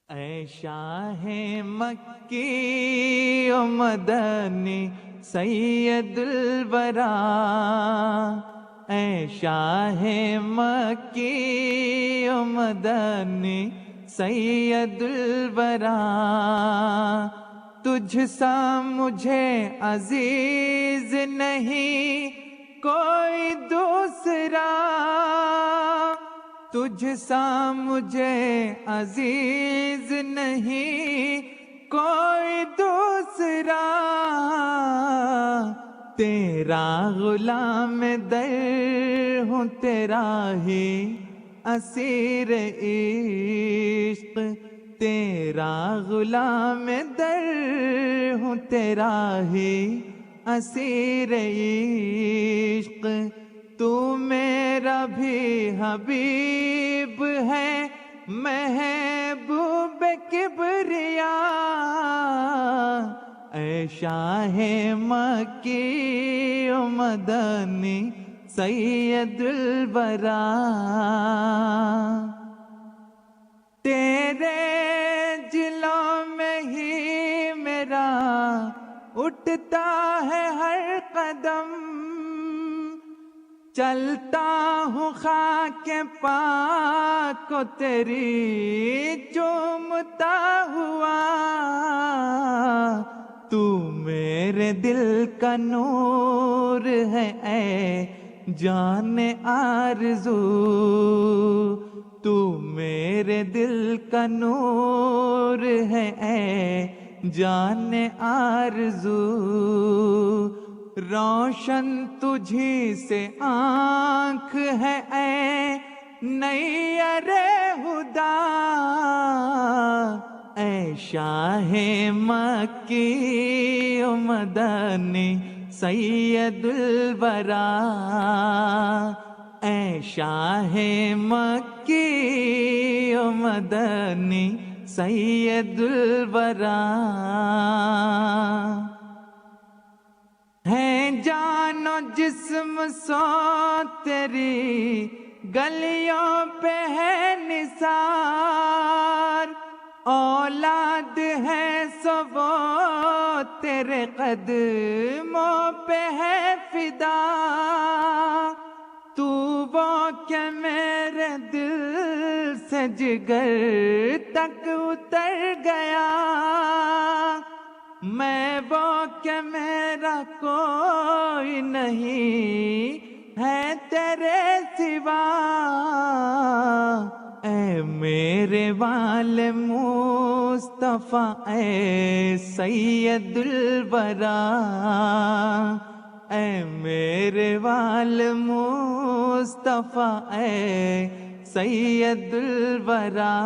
اے شاہ مکی و مدنی سید الورا، اے شاہ مکی و مدنی سید الورا، تجھ سا مجھے عزیز نہیں کوئی دوسرا، تجھ سا مجھے عزیز نہیں کوئی دوسرا، تیرا غلام در ہوں تیرا ہی اسیر عشق، تیرا غلام در ہوں تیرا ہی اسیر عشق، تو میرا بھی حبیب ہے محبوب کبریا، اے شاہ مکی و مدنی سید الورا، تیرے جلوں میں ہی میرا اٹھتا ہے ہر قدم، چلتا ہوں خاک پاک کو تیری چومتا ہوا، تو میرے دل کا نور ہے اے جان آرزو، تو میرے دل کا نور ہے اے جان آرزو، روشن تجھی سے آنکھ ہے اے نیر ہدا، اے شاہ مکی و مدنی سید الورا، اے شاہ مکی و مدنی سید الورا، ہے جان و جسم سو تیری گلیوں پہ ہے نثار، اولاد ہے سو وہ تیرے قدموں پہ ہے فدا، تو وہ کہ میرے دل سے جگر تک اتر گیا، میں وہ کہ میرا کوئی نہیں ہے تیرے سوا، اے میرے والے مصطفیٰ اے سید الورا، اے میرے والے مصطفیٰ اے سید الورا،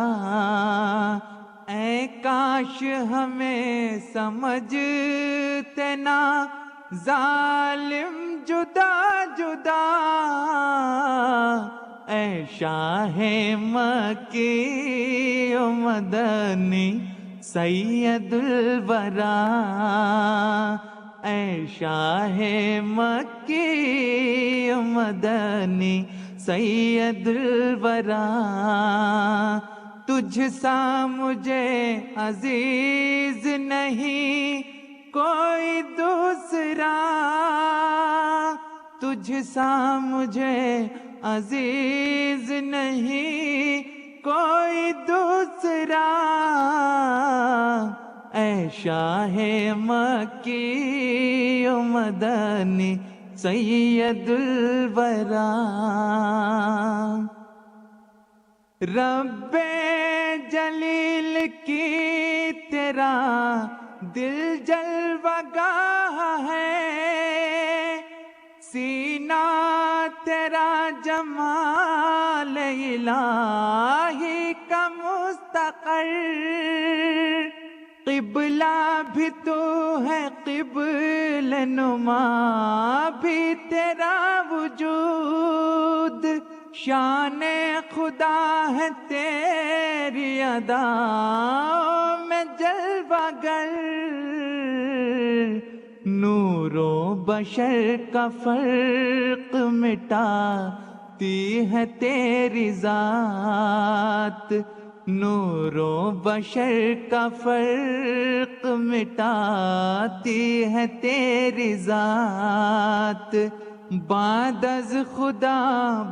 اے کاش ہمیں سمجھتے نا ظالم جدا جدا، اے شاہ مکی و مدنی سید الورا، اے شاہ مکی و مدنی سید الورا، تجھ سا مجھے عزیز نہیں کوئی دوسرا، تجھ سا مجھے عزیز نہیں کوئی دوسرا، اے شاہ مکی و مدنی سید الورا، رب جلیل کی تیرا دل جلوہ گاہ ہے، سینہ تیرا جمال الہی کا مستقر، قبلہ بھی تو ہے قبل نما بھی تیرا وجود، شان خدا ہے تیری اداؤں میں جلوہ گر، نور و بشر کا فرق مٹاتی ہے تیری ذات، نور و بشر کا فرق مٹاتی ہے تیری ذات، بعد از خدا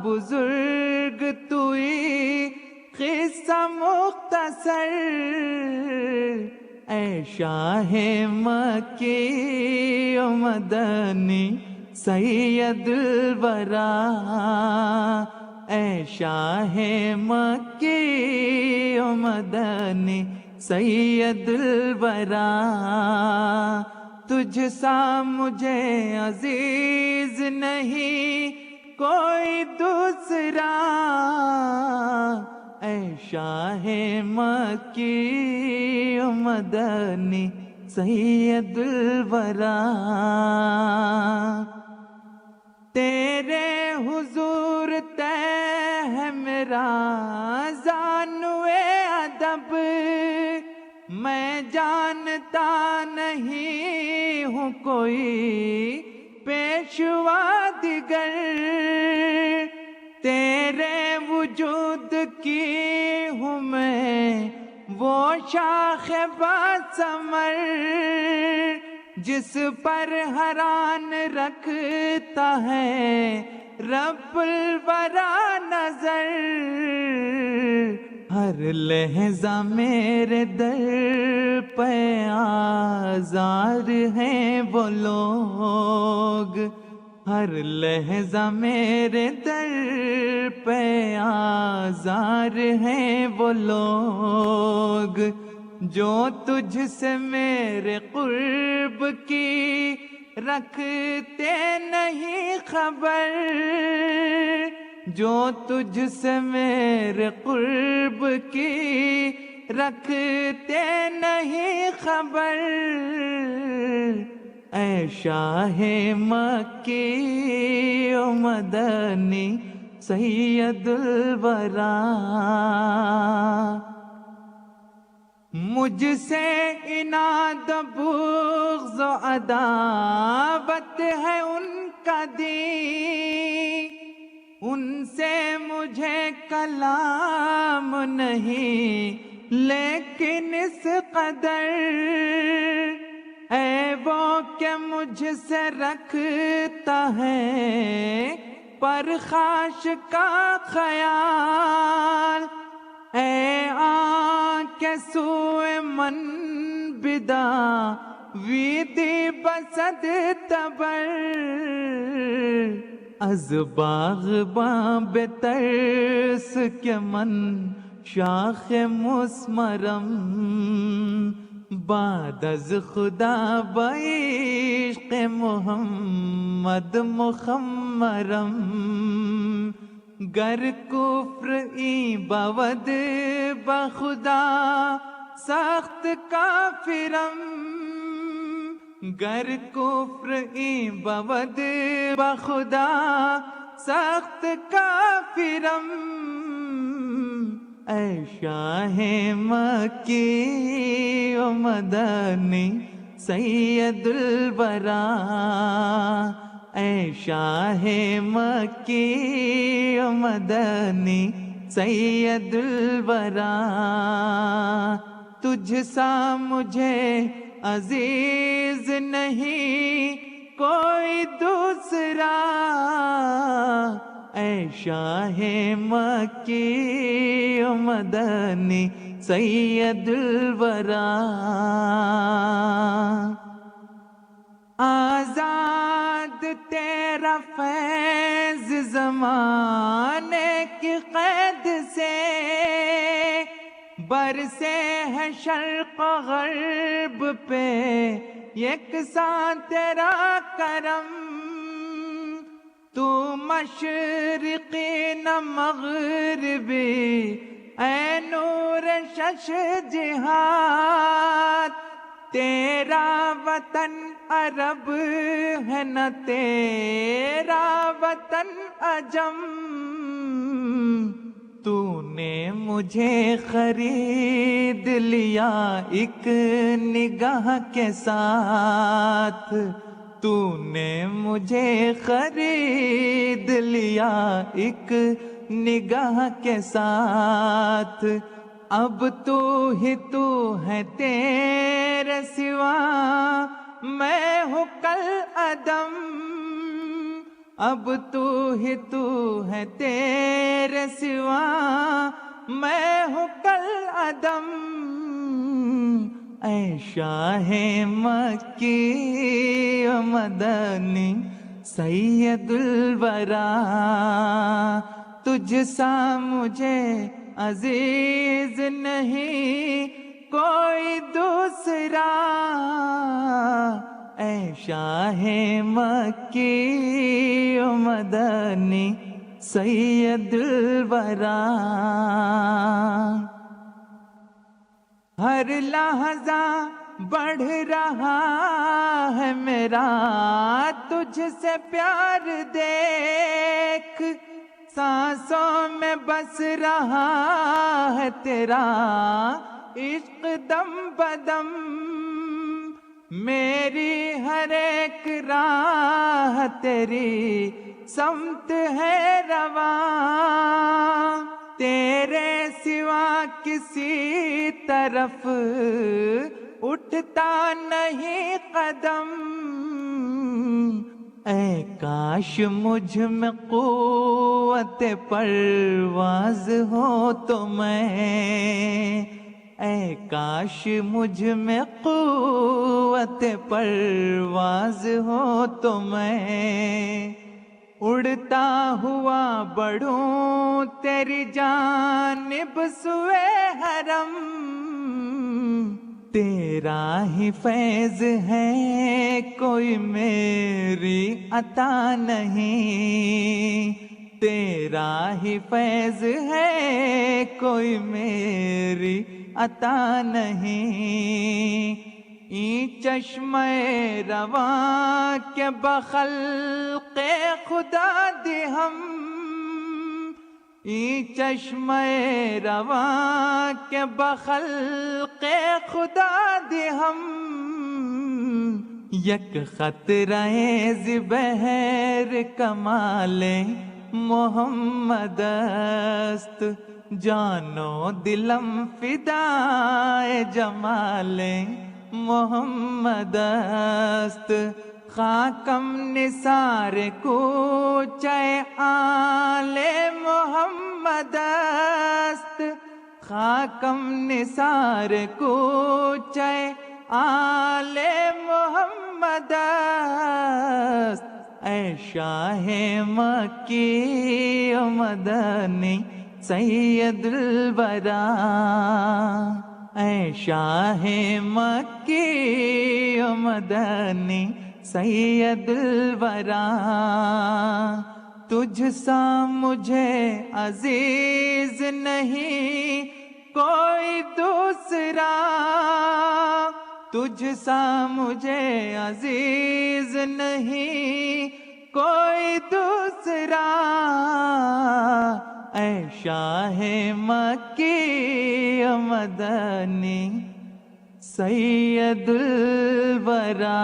بزرگ توئی قصہ مختصر، اے شاہ مکی و مدنی سید الورا، اے شاہ مکی و مدنی سید الورا، تجھ سا مجھے عزیز نہیں کوئی دوسرا، اے شاہ مکی و مدنی سید الورا، تیرے حضور طے ہے میرا زانوے ادب، میں جانتا نہیں ہوں کوئی پیشوا دیگر، تیرے وجود کی ہوں میں وہ شاخ باثمر، جس پر حیران رکھتا ہے رب الورا نظر، ہر لحظہ میرے در پہ آزار ہیں وہ لوگ، ہر لحظہ میرے در پہ آزار ہیں وہ لوگ، جو تجھ سے میرے قرب کی رکھتے نہیں خبر، جو تجھ سے میرے قرب کی رکھتے نہیں خبر، اے شاہ مکی و مدنی سید الورا، مجھ سے عناد بغض و عداوت ہے ان کا دی، ان سے مجھے کلام نہیں لیکن اس قدر، اے وہ کہ مجھ سے رکھتا ہے پرخاش کا خیال، اے آنکھ سوئے من بدا ویدی بسد تبر، از باغباں بے ترس کے من شاخ مسمرم، بعد از خدا بعشق محمد مخمرم، گر کفر ای بود بخدا سخت کافرم، گر کفر ای بود بخدا سخت کافرم، اے شاہ مکی و مدنی سید الورا، اے شاہ مکی و مدنی سید الورا، تجھ سا مجھے عزیز نہیں کوئی دوسرا، اے شاہ مکی و مدنی سید الورا، آزاد تیرا فیض زمانے کی قید سے، برسے ہے شرق و غرب پہ یکساں تیرا کرم، تو مشرقی نہ مغربی اے نور شش جہاد، تیرا وطن عرب ہے نہ تیرا وطن عجم، تو نے مجھے خرید لیا ایک نگاہ کے ساتھ، تو نے مجھے خرید لیا ایک نگاہ کے ساتھ، اب تو ہی تو ہے، تیرے سوا میں ہوں کل عدم، اب تو ہی تو ہے، تیرے سوا میں ہوں کل عدم، اے شاہ مکی و مدنی سید الورا، تجھ سا مجھے عزیز نہیں کوئی دوسرا، اے شاہ مکی و مدنی سید الورا، ہر لحظہ بڑھ رہا ہے میرا تجھ سے پیار دیکھ، سانسوں میں بس رہا ہے تیرا عشق دم بدم، میری ہر ایک راہ تیری سمت ہے رواں، تیرے سوا کسی طرف اٹھتا نہیں قدم، اے کاش مجھ میں قوت پرواز ہو تو میں، اے کاش مجھ میں قوت پرواز ہو تو میں، اڑتا ہوا بڑھوں تیری جانب سوئے حرم، تیرا ہی فیض ہے کوئی میری عطا نہیں، تیرا ہی فیض ہے کوئی میری عطا نہیں، این چشمِ رواں کے بخلق خدا دی ہم، این چشمِ رواں کے بخلق خدا دی ہم، یک خطرہ ز بحر کمال محمد است، جانو دلم فدائے جمال محمد است، خاکم نثار کوچہ آل محمد است، خاکم نثار کوچہ آل محمد است، اے شاہ مکی و مدنی سید الورا، اے شاہ مکی و مدنی سید الورا، تجھ سا مجھے عزیز نہیں کوئی دوسرا، تجھ سا مجھے عزیز نہیں کوئی دوسرا، اے شاہ مکی و مدنی سید الورا۔